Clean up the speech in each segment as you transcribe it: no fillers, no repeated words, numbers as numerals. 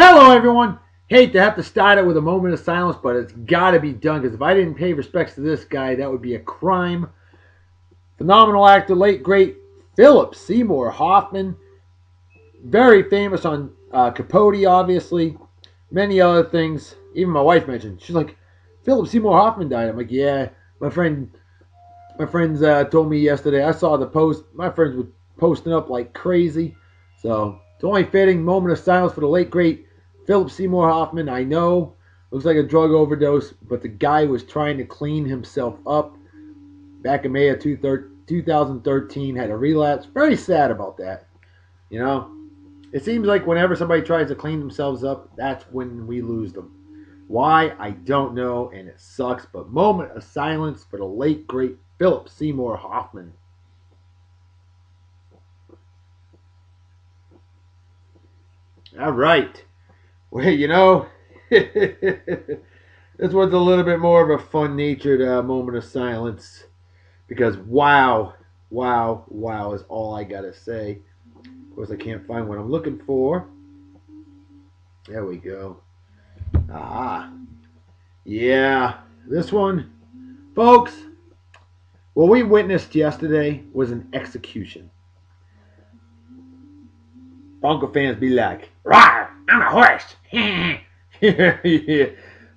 Hello, everyone. Hate to have to start it with a moment of silence, but it's got to be done because if I didn't pay respects to this guy, that would be a crime. Phenomenal actor, late great Philip Seymour Hoffman, very famous on Capote, obviously, many other things. Even my wife mentioned. She's like, Philip Seymour Hoffman died. I'm like, yeah. My friends told me yesterday. I saw the post. My friends were posting up like crazy. So it's only fitting. Moment of silence for the late great Philip Seymour Hoffman. I know looks like a drug overdose, but the guy was trying to clean himself up back in May of 2013. Had a relapse. Very sad about that. You know, it seems like whenever somebody tries to clean themselves up, that's when we lose them. Why, I don't know, and it sucks, but moment of silence for the late, great Philip Seymour Hoffman. All right. Well, this was a little bit more of a fun-natured moment of silence because wow is all I got to say. Of course, I can't find what I'm looking for. There we go. Yeah, this one, folks, what we witnessed yesterday was an execution. Bronco fans be like, "Rawr, I'm a horse." Yeah.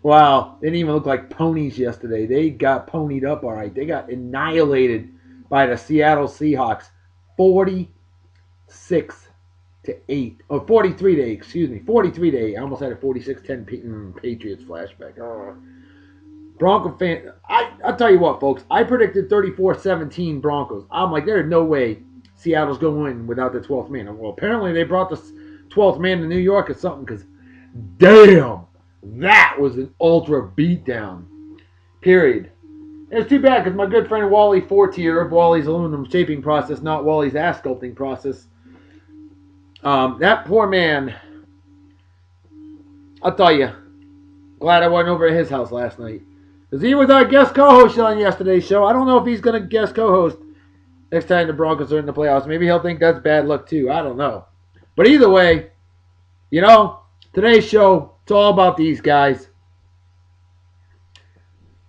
Wow, they didn't even look like ponies yesterday. They got ponied up all right. They got annihilated by the Seattle Seahawks, 46-8, or 43-8. Excuse me, 43-8. I almost had a 46-10 Patriots flashback. Oh. Bronco fan, I'll tell you what, folks. I predicted 34-17 Broncos. I'm like, there's no way Seattle's going to win without the 12th man. Well, apparently they brought the 12th man to New York or something because, damn, that was an ultra beatdown. Period. And it's too bad because my good friend Wally Fortier of Wally's aluminum shaping process, not Wally's ass sculpting process, that poor man, I'll tell you, glad I wasn't over at his house last night. Because he was our guest co-host on yesterday's show. I don't know if he's going to guest co-host next time the Broncos are in the playoffs. Maybe he'll think that's bad luck too. I don't know. But either way, today's show, it's all about these guys.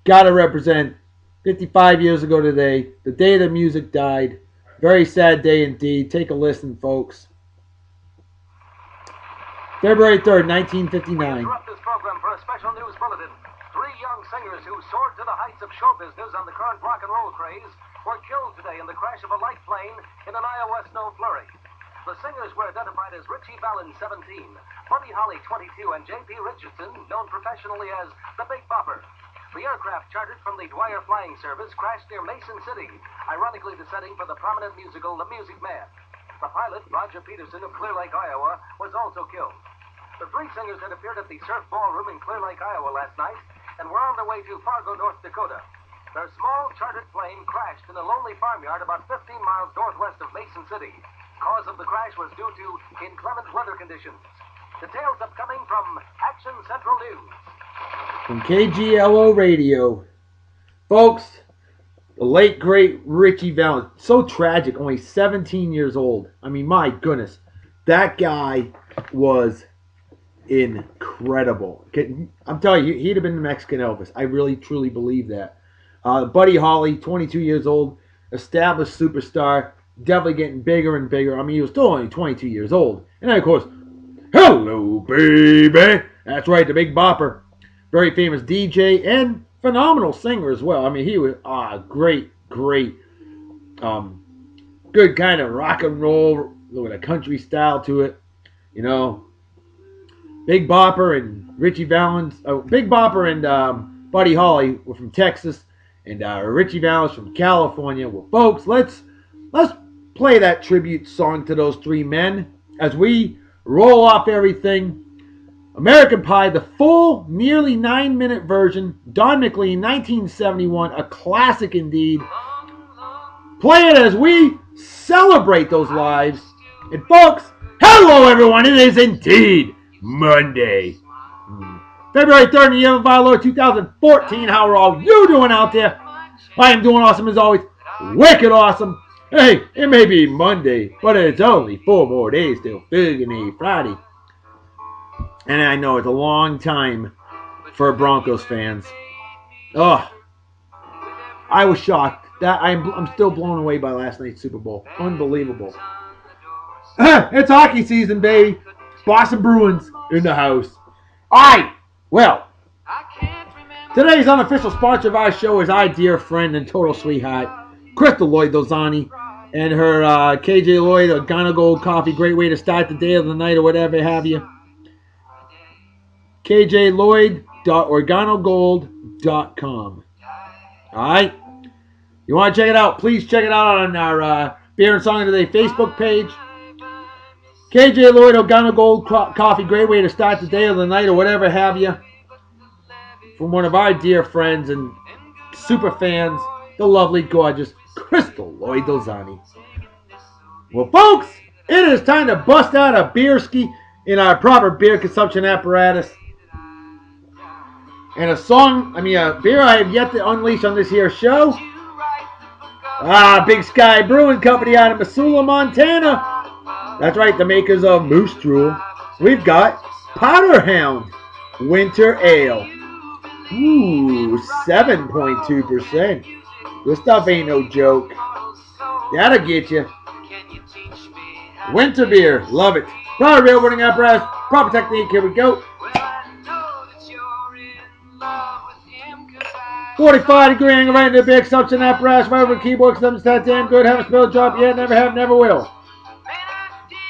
Gotta represent 55 years ago today, the day the music died. Very sad day indeed. Take a listen, folks. February 3rd, 1959. We interrupt this program for a special news bulletin. Three young singers who soared to the heights of show business on the current rock and roll craze were killed today in the crash of a light plane in an Iowa snow flurry. The singers were identified as Richie Valens, 17, Buddy Holly, 22, and J.P. Richardson, known professionally as the Big Bopper. The aircraft chartered from the Dwyer Flying Service crashed near Mason City, ironically the setting for the prominent musical The Music Man. The pilot, Roger Peterson of Clear Lake, Iowa, was also killed. The three singers had appeared at the Surf Ballroom in Clear Lake, Iowa last night and were on their way to Fargo, North Dakota. Their small chartered plane crashed in a lonely farmyard about 15 miles northwest of Mason City. Cause of the crash was due to inclement weather conditions. Details upcoming from Action Central News. From KGLO Radio. Folks, the late, great Richie Valens. So tragic, only 17 years old. I mean, my goodness. That guy was incredible. I'm telling you, he'd have been the Mexican Elvis. I really, truly believe that. Buddy Holly, 22 years old, established superstar, definitely getting bigger and bigger. I mean, he was still only 22 years old. And then, of course, hello, baby. That's right, the Big Bopper. Very famous DJ and phenomenal singer as well. I mean, he was great, good kind of rock and roll with a country style to it. Big Bopper and Richie Valens. Big Bopper and Buddy Holly were from Texas, and Richie Valens from California. Well, folks, let's play that tribute song to those three men as we roll off everything. American Pie, the full, nearly 9-minute version. Don McLean, 1971, a classic indeed. Play it as we celebrate those lives. And folks, hello everyone, it is indeed Monday, February 3rd in the year of our Lord 2014. How are all you doing out there? I am doing awesome as always. Wicked awesome. Hey, it may be Monday, but it's only 4 more days till Friday. And I know it's a long time for Broncos fans. Oh, I was shocked. I'm still blown away by last night's Super Bowl. Unbelievable. It's hockey season, baby. Boston Bruins in the house. All right. Well, today's unofficial sponsor of our show is our dear friend and total sweetheart, Crystal Lloyd Dozani, and her KJ Lloyd Organo Gold coffee. Great way to start the day or the night or whatever have you. KJLloyd.organogold.com. All right. You want to check it out? Please check it out on our Beer and Song of the Day Facebook page. KJ Lloyd Organo Gold coffee. Great way to start the day or the night or whatever have you. From one of our dear friends and super fans, the lovely, gorgeous Crystal Lloyd Dozani. Well, folks, it is time to bust out a beer ski in our proper beer consumption apparatus. And a beer I have yet to unleash on this here show. Big Sky Brewing Company out of Missoula, Montana. That's right, the makers of Moose Drool. We've got Powderhound Winter Ale. Ooh, 7.2%. This stuff ain't no joke. That'll get you. Winter beer, love it. Proper beer winning apparatus, proper technique, here we go. 45-degree angle right into the big consumption apparatus, right over the keyboard, because I'm that damn good. Haven't spilled a drop yet, never have, never will.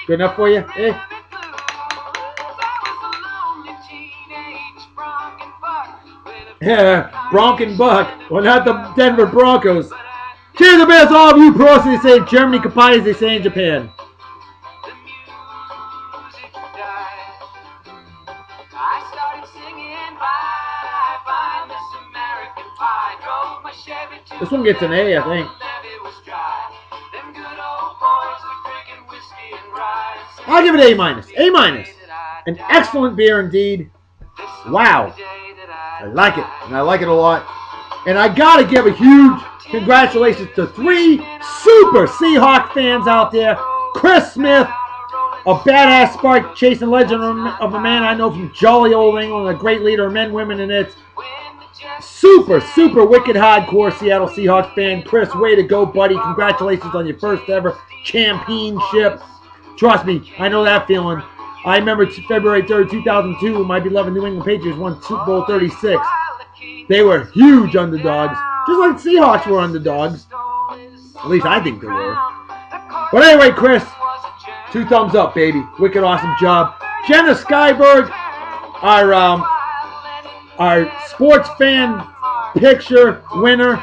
Good enough for you? Eh? Yeah, Bronk and Buck. Well, not the Denver Broncos. Cheers the best, all of you pros, they say in Germany, Kapai, as they say in Japan. This one gets an A, I think. I'll give it A minus. A minus. An excellent beer indeed. Wow. I like it, and I like it a lot. And I gotta give a huge congratulations to 3 super Seahawk fans out there. Chris Smith, a badass spark chasing legend of a man I know from jolly old England, a great leader of men, women, and its super wicked hardcore Seattle Seahawks fan. Chris, way to go, buddy. Congratulations on your first ever championship. Trust me, I know that feeling. I remember February 3rd, 2002, when my beloved New England Patriots won Super Bowl 36. They were huge underdogs, just like the Seahawks were underdogs. At least I think they were. But anyway, Chris, 2 thumbs up, baby. Wicked awesome job. Jenna Skyberg, our sports fan picture winner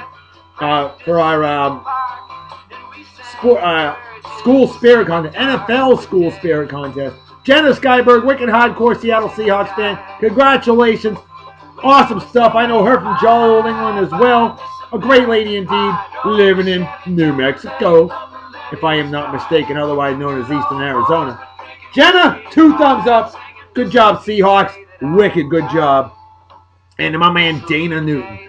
for our school spirit contest, NFL school spirit contest. Jenna Skyberg, wicked hardcore Seattle Seahawks fan. Congratulations. Awesome stuff. I know her from jolly old England as well. A great lady indeed, living in New Mexico, if I am not mistaken, otherwise known as Eastern Arizona. Jenna, 2 thumbs up. Good job, Seahawks. Wicked good job. And to my man Dana Newton,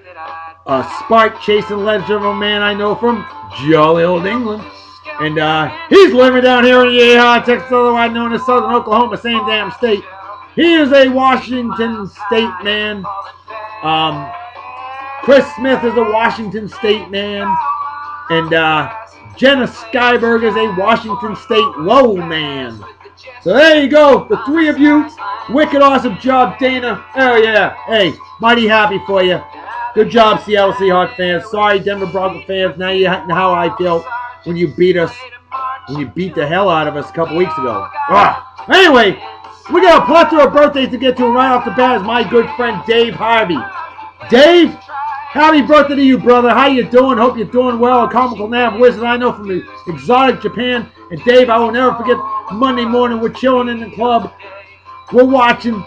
a spark chasing legend of a man I know from jolly old England. And he's living down here in Yeehaw, Texas, otherwise known as Southern Oklahoma, same damn state. He is a Washington State man. Chris Smith is a Washington State man. And Jenna Skyberg is a Washington State low man. So there you go, the 3 of you. Wicked awesome job, Dana. Oh yeah, hey, mighty happy for you. Good job, Seattle Seahawks fans. Sorry, Denver Broncos fans. Now you know how I felt when you beat us, when you beat the hell out of us a couple weeks ago. Anyway, we got a plethora of birthdays to get to, and right off the bat is my good friend Dave Harvey. Dave, happy birthday to you, brother. How you doing? Hope you're doing well. A comical nav wizard I know from the exotic Japan. And Dave, I will never forget Monday morning. We're chilling in the club. We're watching.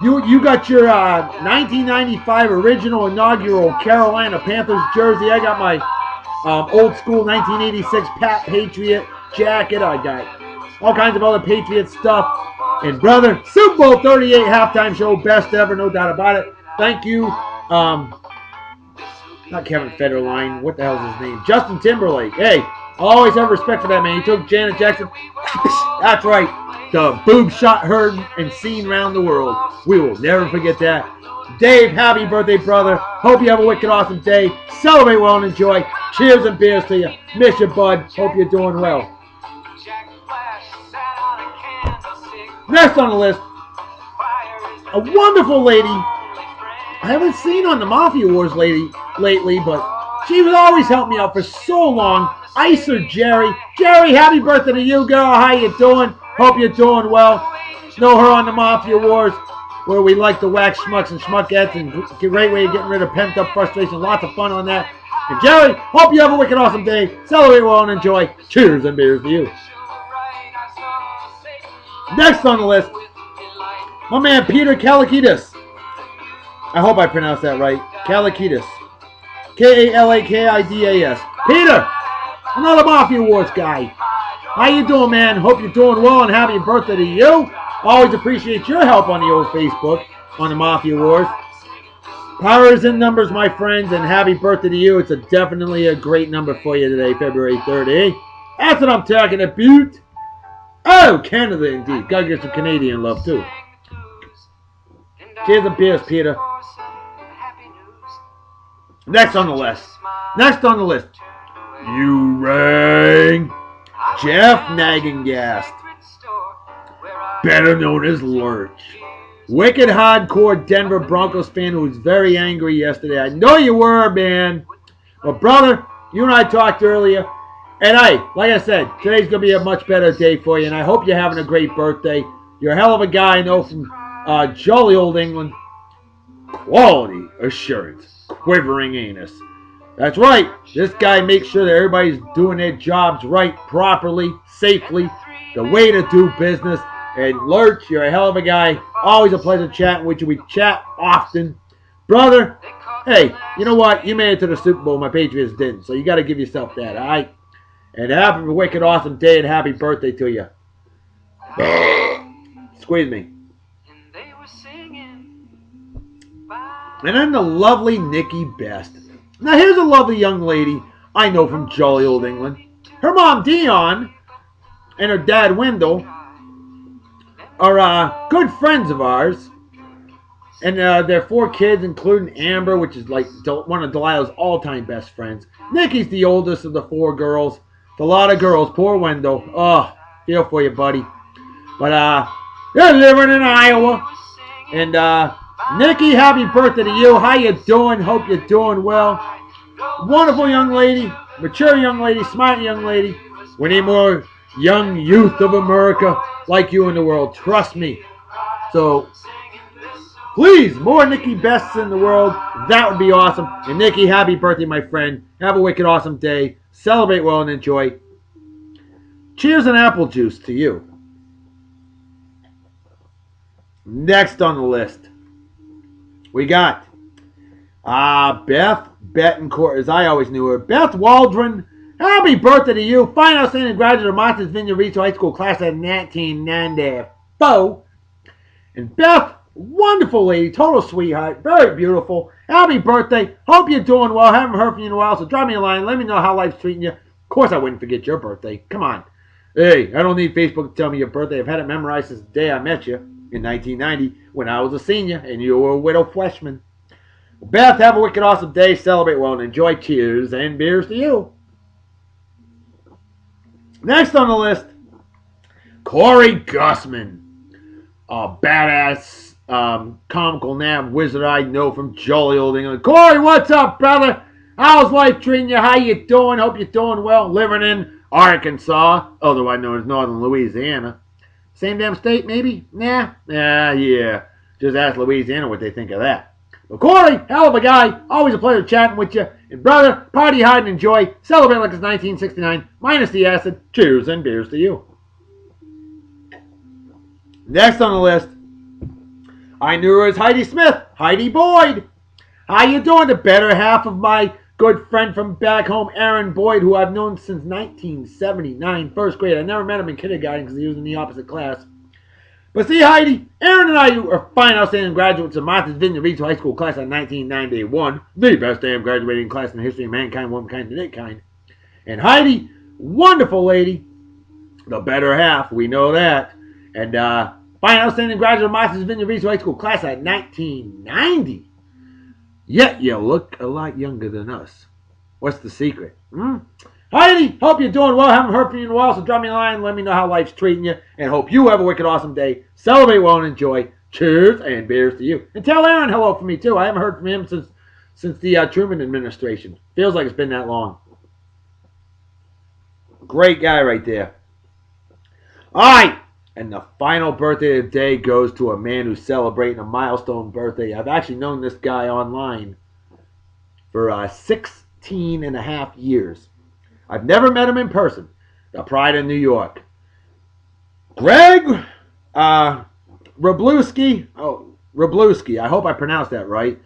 You got your 1995 original inaugural Carolina Panthers jersey. I got my old school 1986 Patriot jacket. I got all kinds of other Patriot stuff. And brother, Super Bowl 38 halftime show, best ever, no doubt about it. Thank you. Not Kevin Federline. What the hell is his name? Justin Timberlake. Hey, I always have respect for that man. He took Janet Jackson. That's right. the boob shot heard and seen round the world. We will never forget that. Dave, happy birthday, brother. Hope you have a wicked awesome day. Celebrate well and enjoy. Cheers and beers to you. Miss you, bud. Hope you're doing well. Next on the list, a wonderful lady I haven't seen on the Mafia Wars lately, but she was always helping me out for so long. Icer Jerry. Jerry, happy birthday to you, girl. How you doing? Hope you're doing well. Know her on the Mafia Wars, where we like to wax schmucks and schmuckettes, and great way of getting rid of pent-up frustration. Lots of fun on that. And Jerry, hope you have a wicked awesome day. Celebrate well and enjoy. Cheers and beers to you. Next on the list, my man Peter Kalakidis. I hope I pronounced that right. Kalakidis. Kalakidis. Peter, another Mafia Wars guy. How you doing, man? Hope you're doing well and happy birthday to you. Always appreciate your help on the old Facebook on the Mafia Wars. Power is in numbers, my friends, and happy birthday to you. It's definitely a great number for you today, February 30. That's what I'm talking about. Oh, Canada indeed. Gotta get some Canadian love too. Cheers and beers, Peter. Next on the list. You rang. Jeff Nagengast, better known as Lurch. Wicked hardcore Denver Broncos fan who was very angry yesterday. I know you were, man. But brother, you and I talked earlier. And hey, like I said, today's going to be a much better day for you. And I hope you're having a great birthday. You're a hell of a guy, I know, from jolly old England. Quality assurance. Quivering anus. That's right. This guy makes sure that everybody's doing their jobs right, properly, safely. The way to do business. And Lurch, you're a hell of a guy. Always a pleasure chatting with you. We chat often. Brother, hey, you know what? You made it to the Super Bowl. My Patriots didn't. So you got to give yourself that, all right? And happy wicked awesome day and happy birthday to you. Squeeze me. And then the lovely Nikki Best. Now here's a lovely young lady I know from jolly old England. Her mom Dion and her dad Wendell are good friends of ours. And their 4 kids, including Amber, which is like one of Delilah's all-time best friends. Nikki's the oldest of the 4 girls. It's a lot of girls. Poor Wendell. Oh, feel for you, buddy. But they're living in Iowa. And Nikki, happy birthday to you. How you doing? Hope you're doing well. Wonderful young lady. Mature young lady. Smart young lady. We need more young youth of America like you in the world. Trust me. So, please, more Nikki Bests in the world. That would be awesome. And Nikki, happy birthday, my friend. Have a wicked awesome day. Celebrate well and enjoy. Cheers and apple juice to you. Next on the list, we got Beth Betancourt, as I always knew her. Beth Waldron, happy birthday to you. Fine outstanding graduate of Martha's Vineyard Regional High School class of 1994. And Beth, wonderful lady, total sweetheart, very beautiful. Happy birthday. Hope you're doing well. Haven't heard from you in a while, so drop me a line. Let me know how life's treating you. Of course I wouldn't forget your birthday. Come on. Hey, I don't need Facebook to tell me your birthday. I've had it memorized since the day I met you in 1990 when I was a senior and you were a widow freshman. Beth, have a wicked awesome day. Celebrate well and enjoy. Cheers and beers to you. Next on the list, Corey Gussman. A badass comical nav wizard I know from jolly old England. Corey, what's up, brother? How's life treating you? How you doing? Hope you're doing well. Living in Arkansas, otherwise known as Northern Louisiana. Same damn state, maybe? Nah. Yeah. Just ask Louisiana what they think of that. But Corey, hell of a guy. Always a pleasure chatting with you. And brother, party hard and enjoy. Celebrate like it's 1969, minus the acid. Cheers and beers to you. Next on the list, I knew her as Heidi Smith. Heidi Boyd. How you doing? The better half of my good friend from back home, Aaron Boyd, who I've known since 1979, first grade. I never met him in kindergarten because he was in the opposite class. But see, Heidi, Aaron and I are fine outstanding graduates of Martha's Vineyard Regional High School class of 1991, the best damn graduating class in the history of mankind, womankind, and kind. And Heidi, wonderful lady, the better half, we know that. And fine outstanding graduate of Martha's Vineyard Regional High School class at 1990. Yet you look a lot younger than us. What's the secret? Heidi, hope you're doing well. Haven't heard from you in a while, so drop me a line. Let me know how life's treating you. And hope you have a wicked awesome day. Celebrate well and enjoy. Cheers and beers to you. And tell Aaron hello from me, too. I haven't heard from him since the Truman administration. Feels like it's been that long. Great guy right there. All right. And the final birthday of the day goes to a man who's celebrating a milestone birthday. I've actually known this guy online for 16 and a half years. I've never met him in person. The Pride of New York. Greg Wroblewski. Oh, Wroblewski. I hope I pronounced that right.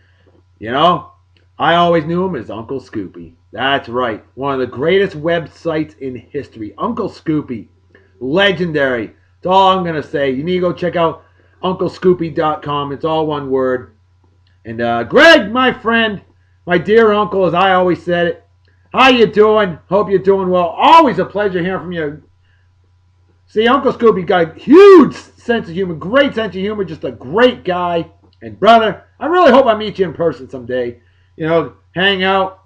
You know, I always knew him as Uncle Scoopy. That's right. One of the greatest websites in history. Uncle Scoopy. Legendary. That's all I'm going to say. You need to go check out UncleScoopy.com. It's all one word. And Greg, my friend, my dear uncle, as I always said it, how you doing? Hope you're doing well. Always a pleasure hearing from you. See, Uncle Scoopy got a huge sense of humor, great sense of humor, just a great guy. And brother, I really hope I meet you in person someday. You know, hang out,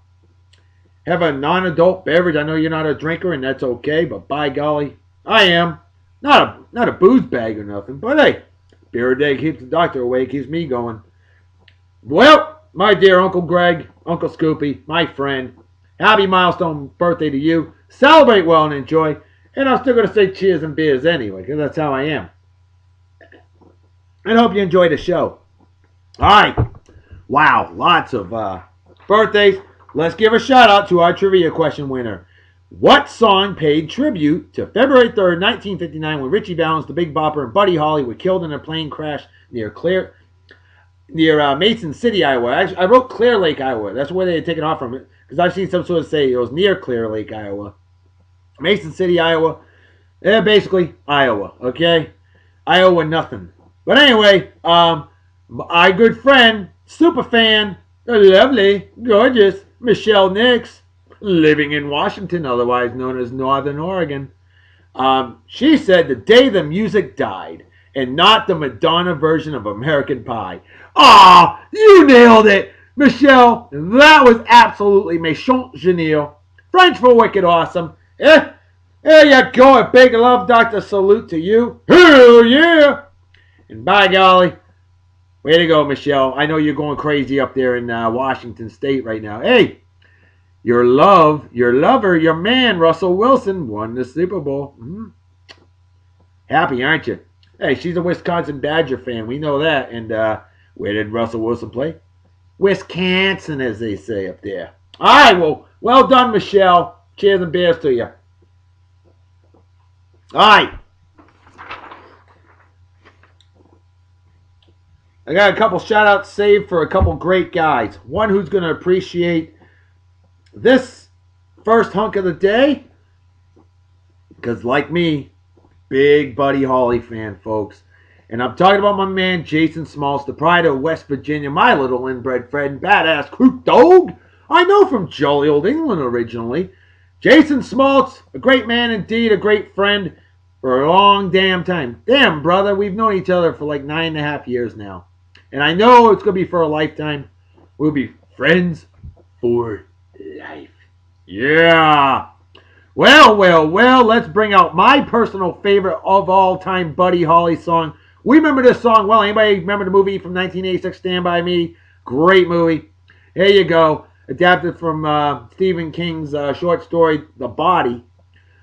have a non-adult beverage. I know you're not a drinker, and that's okay, but by golly, I am. Not a booze bag or nothing, but hey, beer a day keeps the doctor away, keeps me going. Well, my dear Uncle Greg, Uncle Scoopy, my friend, happy milestone birthday to you. Celebrate well and enjoy. And I'm still going to say cheers and beers anyway, because that's how I am. And hope you enjoy the show. All right. Wow, lots of birthdays. Let's give a shout out to our trivia question winner. What song paid tribute to February 3rd, 1959, when Richie Valens, the Big Bopper, and Buddy Holly were killed in a plane crash near Mason City, Iowa? I wrote Clear Lake, Iowa. That's where they had taken off from it, because I've seen some sort of say it was near Clear Lake, Iowa. Mason City, Iowa. Yeah, basically Iowa, okay? Iowa nothing. But anyway, our good friend, super fan, the lovely, gorgeous Michelle Nix, living in Washington, otherwise known as Northern Oregon. She said the day the music died, and not the Madonna version of American Pie. Ah, you nailed it, Michelle. That was absolutely méchant génial. French for wicked awesome. There you go. A big love doctor salute to you. Hell yeah. And by golly, way to go, Michelle. I know you're going crazy up there in Washington State right now. Hey. Your lover, your man, Russell Wilson, won the Super Bowl. Happy, aren't you? Hey, she's a Wisconsin Badger fan. We know that. And where did Russell Wilson play? Wisconsin, as they say up there. All right, well done, Michelle. Cheers and beers to you. All right. I got a couple shout-outs saved for a couple great guys. One who's going to appreciate this first hunk of the day, because like me, big Buddy Holly fan, folks. And I'm talking about my man Jason Smaltz, the pride of West Virginia, my little inbred friend, badass Coot Dog. I know from jolly old England originally. Jason Smaltz, a great man indeed, a great friend for a long damn time. Damn, brother, we've known each other for like 9.5 years now. And I know it's going to be for a lifetime. We'll be friends for life. Yeah. Well, let's bring out my personal favorite of all time Buddy Holly song. We remember this song well. Anybody remember the movie from 1986, Stand By Me? Great movie. Here you go. Adapted from Stephen King's short story, The Body.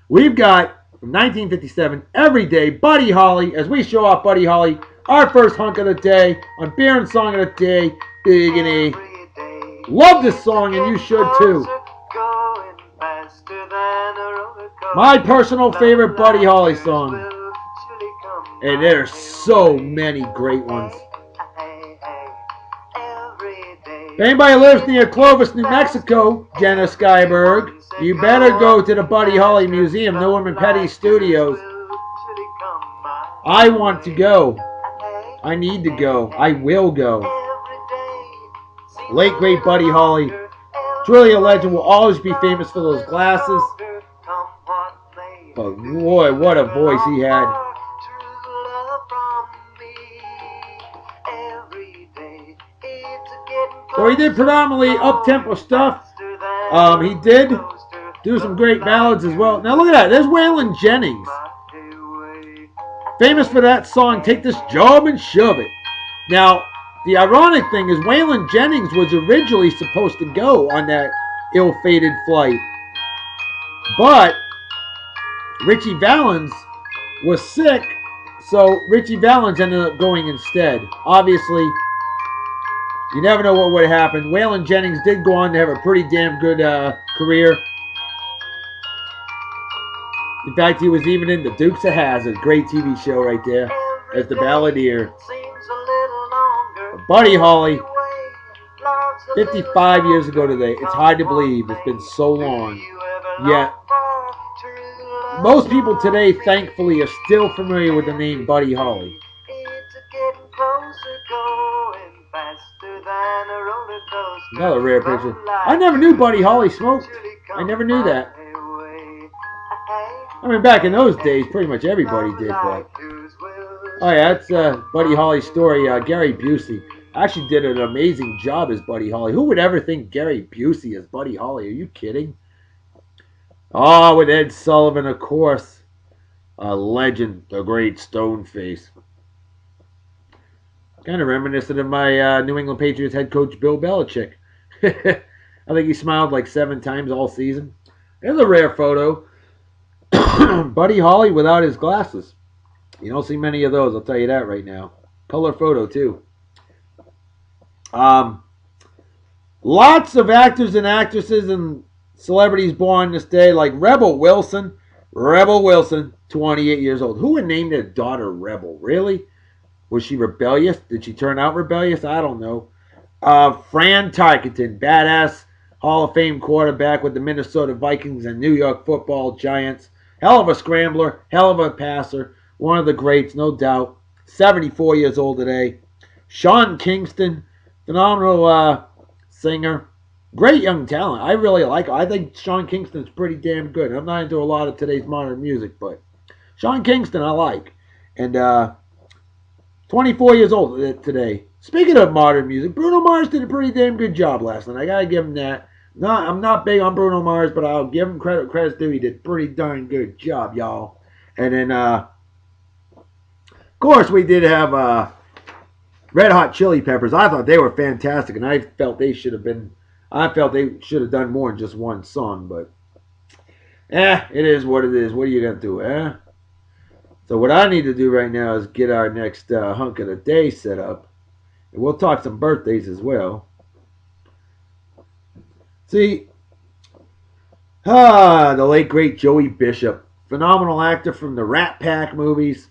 We've got, from 1957, Every Day, Buddy Holly, as we show off Buddy Holly, our first hunk of the day on Beer and Song of the Day, Big and E. Love this song, and you should too. My personal favorite Buddy Holly song. And there's so many great ones. If anybody lives near Clovis, New Mexico, Jenna Skyberg, you better go to the Buddy Holly Museum, Norman Petty Studios. I want to go. I need to go. I will go. Late great Buddy Holly. Truly a legend, will always be famous for those glasses. But boy, what a voice he had. So he did predominantly up-tempo stuff. He did do some great ballads as well. Now look at that. There's Waylon Jennings. Famous for that song, Take This Job and Shove It. Now, the ironic thing is Waylon Jennings was originally supposed to go on that ill-fated flight. But Ritchie Valens was sick, so Ritchie Valens ended up going instead. Obviously, you never know what would have happened. Waylon Jennings did go on to have a pretty damn good career. In fact, he was even in The Dukes of Hazzard. Great TV show right there as the balladeer. Buddy Holly, 55 years ago today. It's hard to believe. It's been so long. Yet, most people today, thankfully, are still familiar with the name Buddy Holly. Another rare picture. I never knew Buddy Holly smoked. I never knew that. I mean, back in those days, pretty much everybody did, but... Oh, yeah, that's Buddy Holly's story. Gary Busey actually did an amazing job as Buddy Holly. Who would ever think Gary Busey as Buddy Holly? Are you kidding? Oh, with Ed Sullivan, of course. A legend, the great Stoneface. Kind of reminiscent of my New England Patriots head coach, Bill Belichick. I think he smiled like 7 times all season. There's a rare photo. Buddy Holly without his glasses. You don't see many of those, I'll tell you that right now. Color photo, too. Lots of actors and actresses and celebrities born this day, like Rebel Wilson. Rebel Wilson, 28 years old. Who would name their daughter Rebel? Really? Was she rebellious? Did she turn out rebellious? I don't know. Fran Tarkenton, badass Hall of Fame quarterback with the Minnesota Vikings and New York Football Giants. Hell of a scrambler, hell of a passer. One of the greats, no doubt. 74 years old today. Sean Kingston, phenomenal singer. Great young talent. I really like him. I think Sean Kingston's pretty damn good. I'm not into a lot of today's modern music, but Sean Kingston I like. And 24 years old today. Speaking of modern music, Bruno Mars did a pretty damn good job last night. I gotta give him that. I'm not big on Bruno Mars, but I'll give him credit. Credit's due. He did a pretty darn good job, y'all. And then, of course, we did have Red Hot Chili Peppers. I thought they were fantastic, and I felt they should have done more than just one song. But, it is what it is. What are you gonna do, So what I need to do right now is get our next hunk of the day set up. And we'll talk some birthdays as well. See, the late, great Joey Bishop. Phenomenal actor from the Rat Pack movies.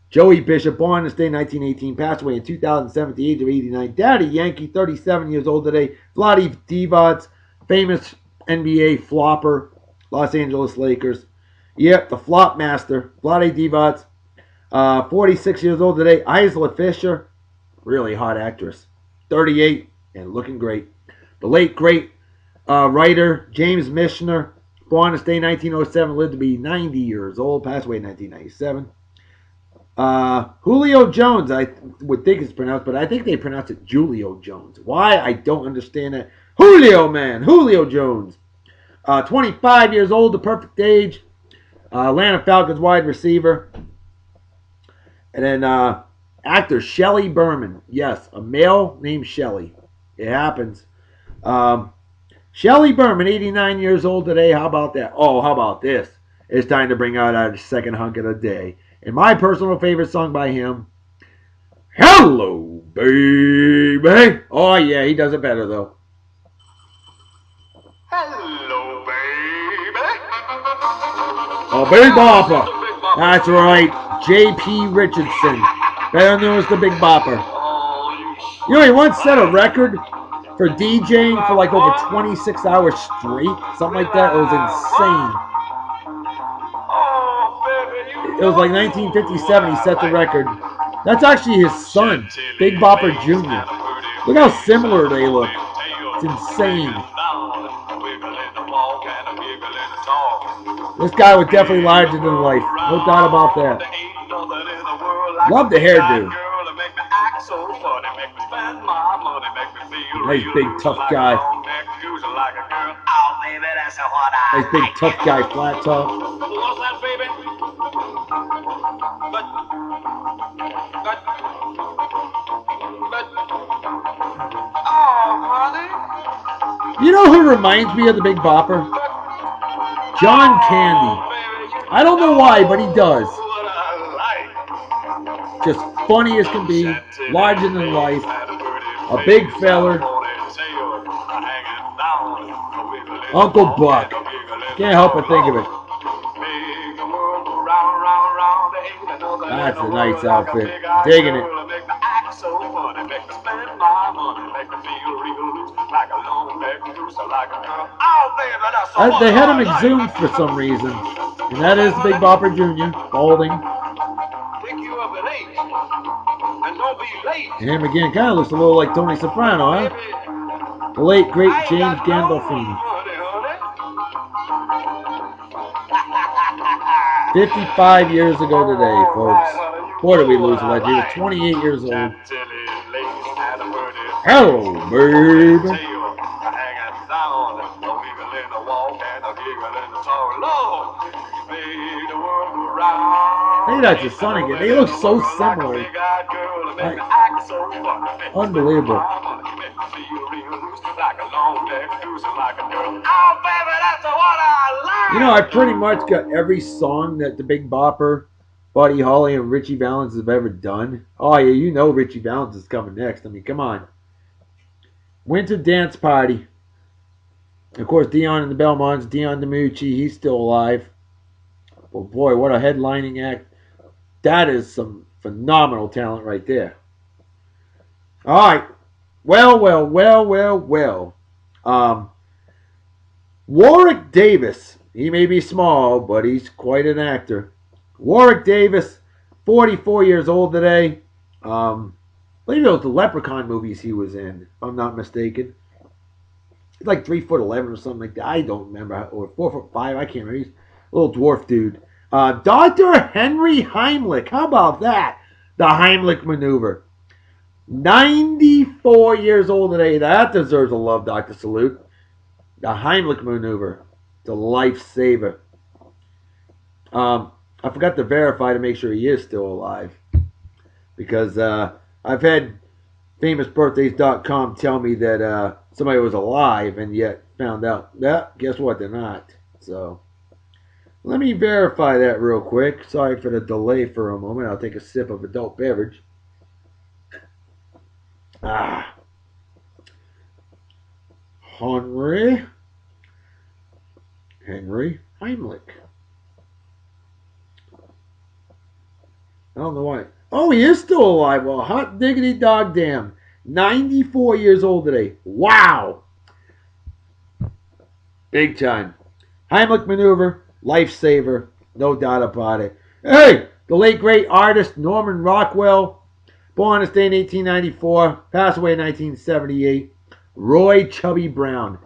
Joey Bishop, born this day, 1918, passed away in 2007 at the age of 89. Daddy Yankee, 37 years old today. Vlade Divac, famous NBA flopper, Los Angeles Lakers. Yep, the flop master, Vlade Divac, 46 years old today. Isla Fisher, really hot actress, 38 and looking great. The late, great writer, James Michener, born this day, 1907, lived to be 90 years old, passed away in 1997. Julio Jones, I would think it's pronounced, but I think they pronounce it Julio Jones. Why? I don't understand that. Julio Jones, 25 years old, the perfect age. Atlanta Falcons wide receiver. And then actor Shelley Berman. Yes, a male named Shelley. It happens. Shelley Berman, 89 years old today. How about that? Oh, how about this? It's time to bring out our second hunk of the day. And my personal favorite song by him, Hello, Baby. Oh, yeah, he does it better, though. Hello, baby. Oh, Big Bopper. That's right. J.P. Richardson. Better known as the Big Bopper. You know, he once set a record for DJing for like over 26 hours straight. Something like that. It was insane. It was like 1957 he set the record. That's actually his son, Big Bopper Jr. Look how similar they look. It's insane. This guy was definitely larger than life. No doubt about that. Love the hairdo. Nice big tough guy. Nice big tough guy, flat top. What's that, baby? Oh, honey. You know who reminds me of the Big Bopper? John Candy. I don't know why, but he does. Just funny as can be, larger than life, a big feller. Uncle Buck. Can't help but think of it. That's a nice outfit. Digging it. They had him exhumed for some reason. And that is Big Bopper Jr., balding. And him again kind of looks a little like Tony Soprano, huh? The late, great James Gandolfini. 55 years ago today, folks. Boy, did we lose a legend. He was 28 years old. Hello, baby. Maybe that's his son again. They look so similar. Like, unbelievable. You know, I pretty much got every song that the Big Bopper, Buddy Holly, and Richie Valens have ever done. Oh, yeah, you know Richie Valens is coming next. I mean, come on. Winter Dance Party. Of course, Dion and the Belmonts, Dion DiMucci, he's still alive. Well, boy, what a headlining act. That is some phenomenal talent right there. All right. Well. Warwick Davis. He may be small, but he's quite an actor. Warwick Davis, 44 years old today. I believe it was the Leprechaun movies he was in, if I'm not mistaken. He's like 3'11" or something like that. I don't remember. Or 4'5". I can't remember. He's a little dwarf dude. Dr. Henry Heimlich. How about that? The Heimlich maneuver. 94 years old today. That deserves a love, Dr. Salute. The Heimlich maneuver. The lifesaver. I forgot to verify to make sure he is still alive. Because I've had famousbirthdays.com tell me that somebody was alive and yet found out. Yeah, guess what? They're not. So let me verify that real quick. Sorry for the delay for a moment. I'll take a sip of adult beverage. Henry Heimlich. I don't know why. Oh, he is still alive. Well, hot diggity dog damn. 94 years old today. Wow. Big time. Heimlich maneuver. Lifesaver. No doubt about it. Hey, the late great artist Norman Rockwell. Born this day in 1894. Passed away in 1978. Roy Chubby Brown.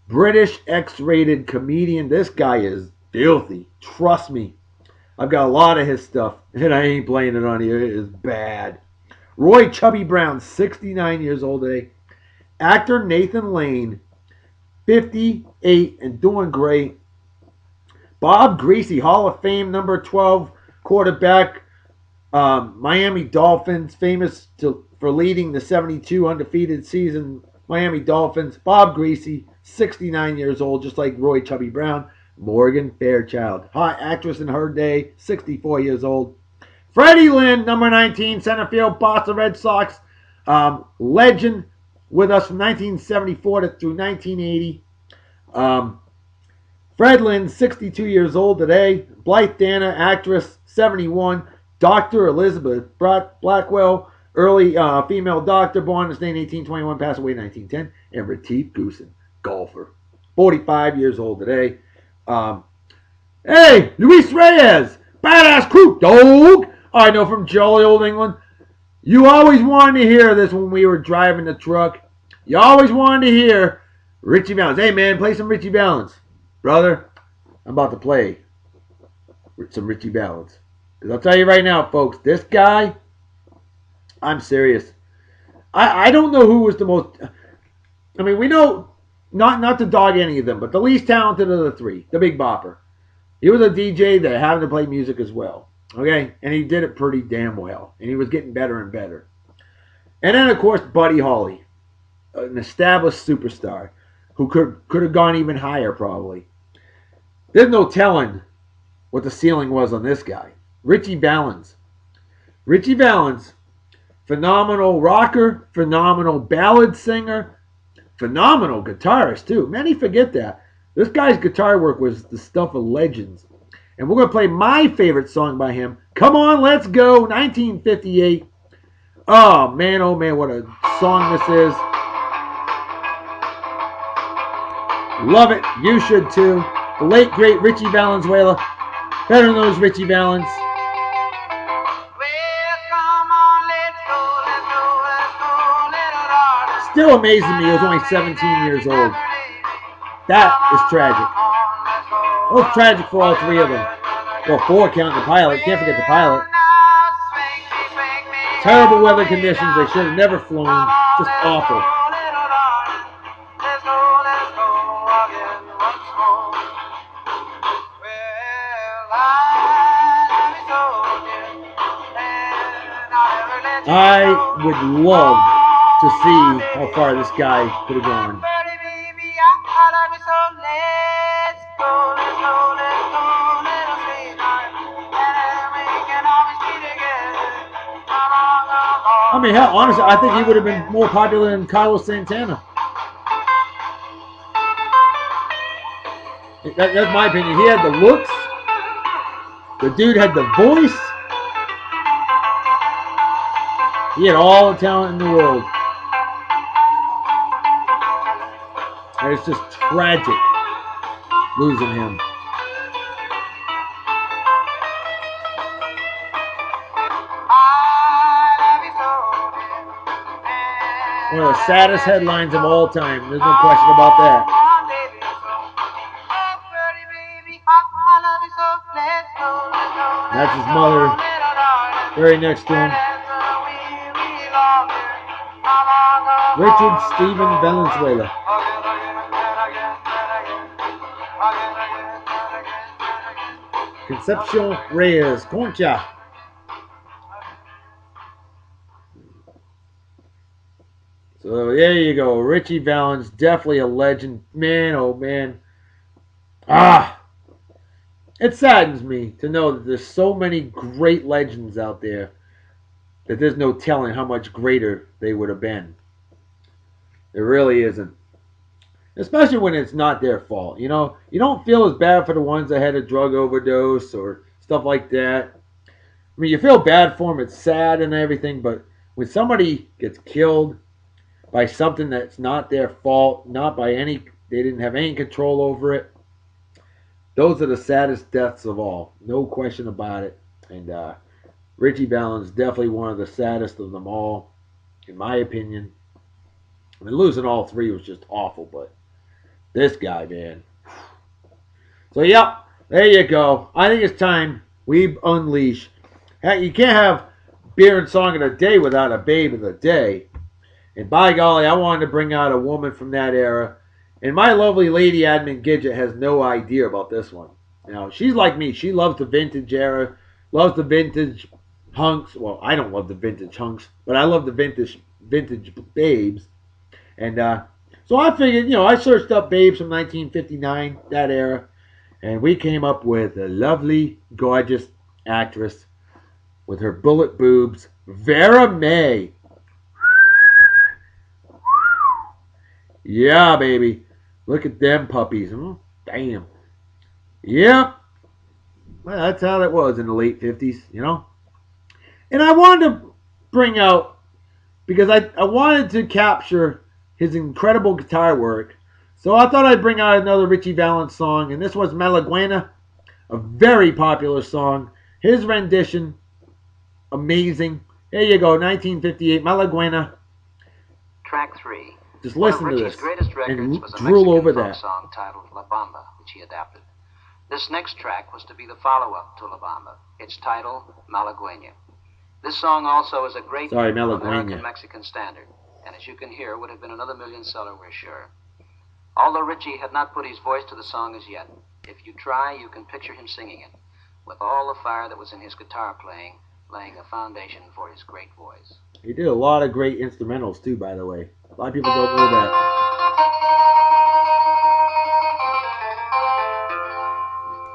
British X-rated comedian. This guy is filthy. Trust me. I've got a lot of his stuff, and I ain't playing it on here. It is bad. Roy Chubby Brown, 69 years old today. Actor Nathan Lane, 58 and doing great. Bob Greasy, Hall of Fame, number 12 quarterback. Miami Dolphins, famous for leading the 72 undefeated season. Miami Dolphins. Bob Greasy, 69 years old, just like Roy Chubby Brown. Morgan Fairchild, hot actress in her day, 64 years old. Freddie Lynn, number 19, center field, Boston Red Sox. Legend with us from 1974 through 1980. Fred Lynn, 62 years old today. Blythe Danner, actress, 71. Dr. Elizabeth Blackwell, early female doctor, born this day in 1821, passed away in 1910. And Retief Goosen, golfer, 45 years old today. Hey, Luis Reyes, badass crew, dog. I know from jolly old England. You always wanted to hear this when we were driving the truck. You always wanted to hear Richie Valens. Hey, man, play some Richie Valens. Brother, I'm about to play some Richie Valens. Because I'll tell you right now, folks, this guy, I'm serious. I don't know who was the most. I mean, we know not to dog any of them, but the least talented of the three, the Big Bopper. He was a DJ that happened to play music as well. Okay, and he did it pretty damn well, and he was getting better and better. And then of course Buddy Holly, an established superstar who could have gone even higher probably. There's no telling what the ceiling was on this guy. Ritchie Valens. Ritchie Valens, phenomenal rocker, phenomenal ballad singer, phenomenal guitarist too. Many forget that. This guy's guitar work was the stuff of legends. And we're going to play my favorite song by him. Come On, Let's Go, 1958. Oh man, what a song this is. Love it. You should too. The late, great Ritchie Valenzuela. Better known as Ritchie Valens. Still amazing me. He was only 17 years old. That is tragic. It was tragic for all three of them. Well, four counting the pilot. Can't forget the pilot. Terrible weather conditions. They should have never flown. Just awful. I would love to see how far this guy could have gone. I mean, hell, honestly, I think he would have been more popular than Carlos Santana. That's my opinion. He had the looks. The dude had the voice. He had all the talent in the world. And it's just tragic losing him. One of the saddest headlines of all time. There's no question about that. That's his mother, very next to him. Richard Steven Valenzuela. Concepcion Reyes, Concha. So there you go. Ritchie Valens, definitely a legend. Man, oh man. It saddens me to know that there's so many great legends out there that there's no telling how much greater they would have been. There really isn't. Especially when it's not their fault. You know, you don't feel as bad for the ones that had a drug overdose or stuff like that. I mean, you feel bad for them. It's sad and everything. But when somebody gets killed by something that's not their fault, not by any, they didn't have any control over it, those are the saddest deaths of all. No question about it. And Ritchie Valens definitely one of the saddest of them all, in my opinion. I mean, losing all three was just awful, but this guy, man. So, yep, there you go. I think it's time we unleash. You can't have beer and song of the day without a babe of the day. And by golly, I wanted to bring out a woman from that era. And my lovely lady admin Gidget has no idea about this one. Now, she's like me. She loves the vintage era, loves the vintage hunks. Well, I don't love the vintage hunks, but I love the vintage babes. And so I figured, I searched up babes from 1959, that era, and we came up with a lovely, gorgeous actress with her bullet boobs, Vera May. Yeah, baby. Look at them puppies. Damn. Yep. Well, that's how it was in the late 50s, And I wanted to bring out, because I wanted to capture his incredible guitar work. So I thought I'd bring out another Ritchie Valens song, and this was Malaguena, a very popular song. His rendition, amazing. There you go, 1958, Malaguena. Track 3. Just listen to this and drool over that. Song titled La Bamba, which he adapted. This next track was to be the follow-up to La Bamba. Its title, Malaguena. This song also is a great American Mexican standard. and as you can hear, would have been another million seller, we're sure. Although Richie had not put his voice to the song as yet, if you try, you can picture him singing it, with all the fire that was in his guitar playing, laying a foundation for his great voice. He did a lot of great instrumentals too, by the way. A lot of people don't know that.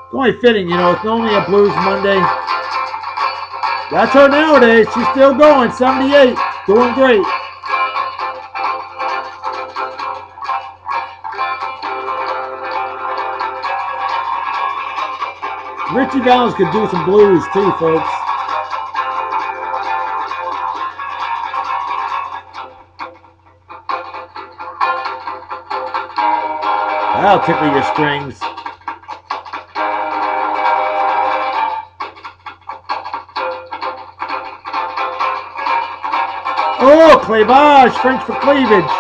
It's only fitting, you know, it's only a Blues Monday. That's her nowadays. She's still going, 78, doing great. Richie Valens could do some blues too, folks. That'll tickle your strings. Oh, cleavage, French for cleavage.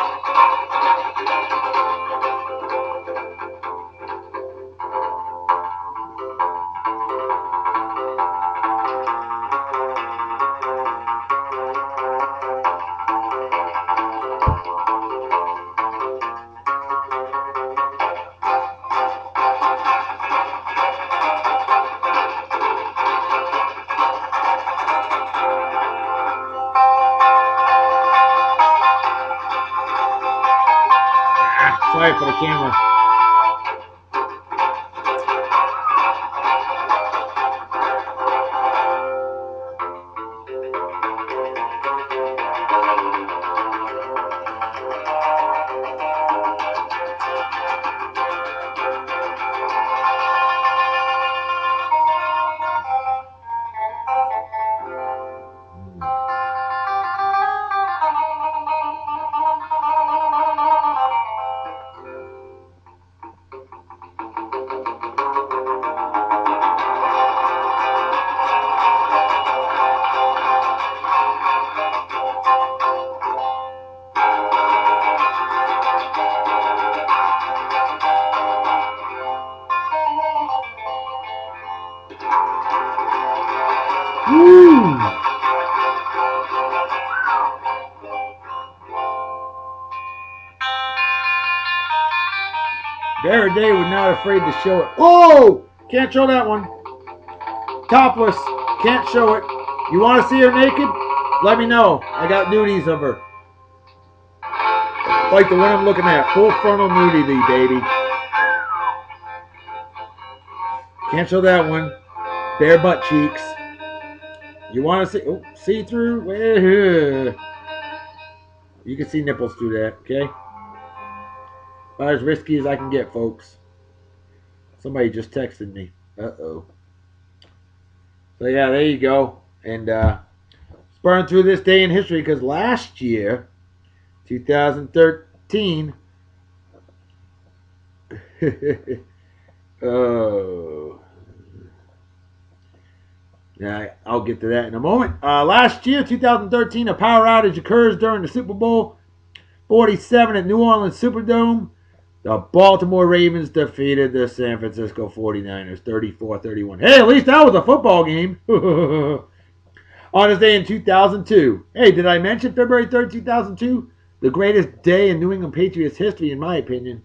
Sorry for the camera. Woo! Barry Day was not afraid to show it. Oh! Can't show that one. Topless. Can't show it. You want to see her naked? Let me know. I got nudies of her. Like the one I'm looking at. Full frontal nudity, baby. Can't show that one. Bare butt cheeks. You want to see? Oh, see through? You can see nipples through that, okay? About as risky as I can get, folks. Somebody just texted me. Uh-oh. So, yeah, there you go. And spurring through this day in history because last year, 2013, oh. Yeah, I'll get to that in a moment. Last year, 2013, a power outage occurs during the Super Bowl 47 at New Orleans Superdome. The Baltimore Ravens defeated the San Francisco 49ers 34-31. Hey, at least that was a football game. On this day in 2002. Hey, did I mention February 3rd, 2002? The greatest day in New England Patriots history, in my opinion.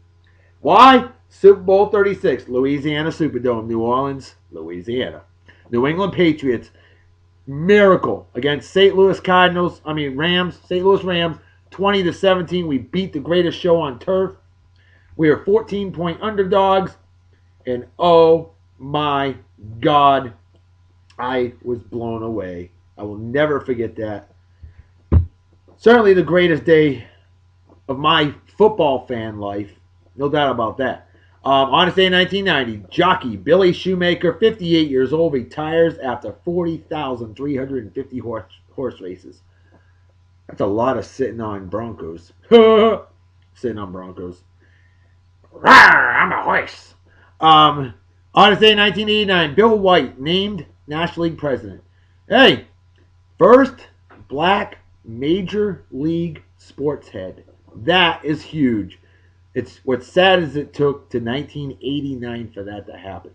Why? Super Bowl 36, Louisiana Superdome, New Orleans, Louisiana. New England Patriots, miracle against St. Louis Rams, St. Louis Rams, 20-17. We beat the greatest show on turf. We are 14-point underdogs, and oh my God, I was blown away. I will never forget that. Certainly the greatest day of my football fan life, no doubt about that. On this day in 1990, jockey Billy Shoemaker, 58 years old, retires after 40,350 horse races. That's a lot of sitting on Broncos. Sitting on Broncos. Rawr, I'm a horse. On this day in 1989, Bill White named National League president. Hey, first black major league sports head. That is huge. It's what's sad is it took to 1989 for that to happen.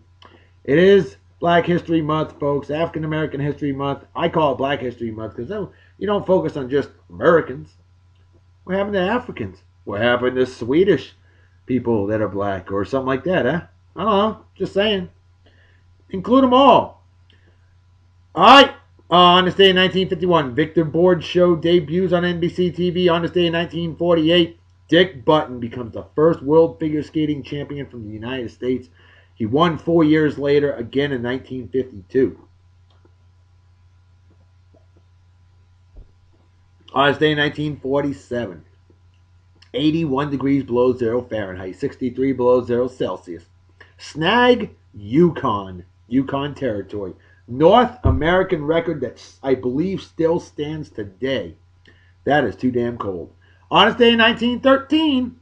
It is Black History Month, folks. African American History Month. I call it Black History Month because you don't focus on just Americans. What happened to Africans? What happened to Swedish people that are black or something like that, huh? I don't know. Just saying. Include them all. All right. On this day in 1951, Victor Board Show debuts on NBC TV. On this day in 1948, Dick Button becomes the first world figure skating champion from the United States. He won 4 years later, again in 1952. On this day in 1947, 81 degrees below zero Fahrenheit, 63 below zero Celsius. Snag Yukon Territory. North American record that I believe still stands today. That is too damn cold. On this day in 1913,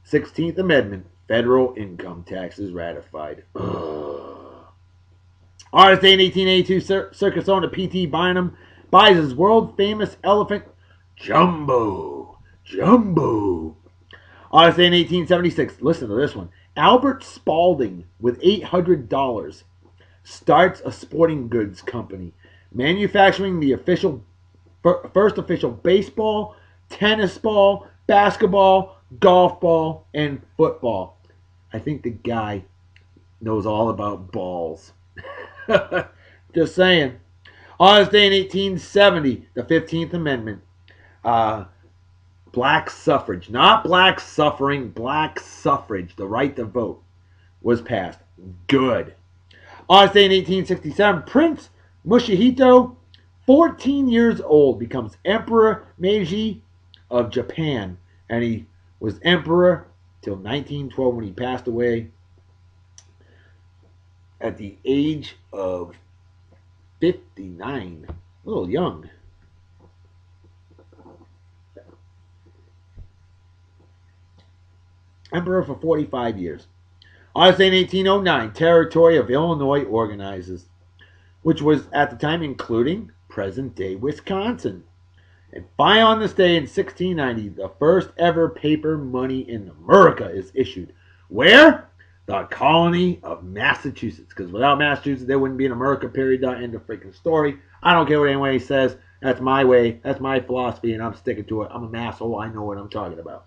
16th Amendment, federal income taxes ratified. On this day in 1882, circus owner P.T. Bynum buys his world famous elephant Jumbo. On this day in 1876, listen to this one. Albert Spalding, with $800, starts a sporting goods company, manufacturing the first official baseball, tennis ball, basketball, golf ball, and football. I think the guy knows all about balls. Just saying. On this day in 1870, the 15th Amendment, black suffrage, not black suffering, black suffrage, the right to vote, was passed. Good. On this day in 1867, Prince Mushihito, 14 years old, becomes Emperor Meiji of Japan. And he was emperor till 1912 when he passed away at the age of 59. A little young. Emperor for 45 years. On this day in 1809, Territory of Illinois organizes, which was at the time including present-day Wisconsin. And finally, on this day in 1690, the first ever paper money in America is issued. Where? The colony of Massachusetts. Because without Massachusetts, there wouldn't be an America, period. End of freaking story. I don't care what anybody says. That's my way. That's my philosophy, and I'm sticking to it. I'm a asshole. I know what I'm talking about.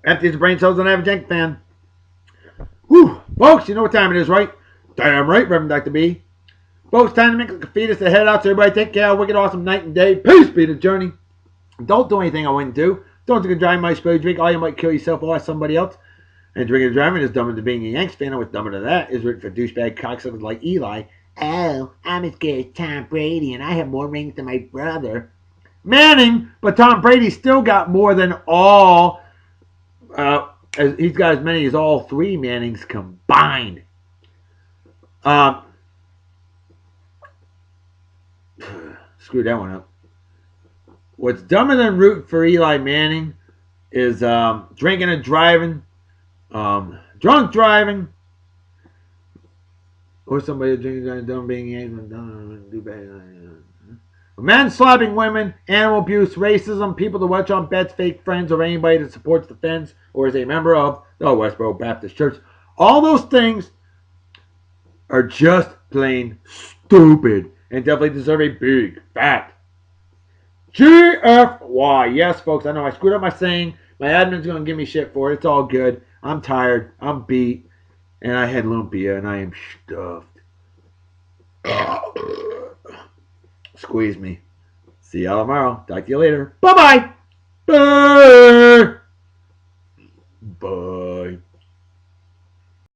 Empty his brain cells on average Yank fan. Whew. Folks, you know what time it is, right? Damn right, Reverend Dr. B. Folks, time to make a feed us to head out. So everybody take care. Wicked awesome night and day. Peace be the journey. Don't do anything I wouldn't do. Don't drink and drive, might spill your drink. All you might kill yourself or somebody else. And drinking and driving is dumber than being a Yanks fan. And what's dumber than that is written for douchebag cocksuckers like Eli. Oh, I'm as good as Tom Brady, and I have more rings than my brother. Manning, but Tom Brady still got more than all. He's got as many as all three Mannings combined. Screw that one up. What's dumber than rooting for Eli Manning is drinking and driving, drunk driving, or somebody drinking and dumb being do bad. Men slapping women, animal abuse, racism, people to watch on bets, fake friends, or anybody that supports the fence or is a member of the Westboro Baptist Church. All those things are just plain stupid and definitely deserve a big fat GFY. Yes, folks, I know I screwed up my saying. My admin's going to give me shit for it. It's all good. I'm tired. I'm beat. And I had lumpia and I am stuffed. Squeeze me. See y'all tomorrow. Talk to you later. Bye-bye. Bye. Bye.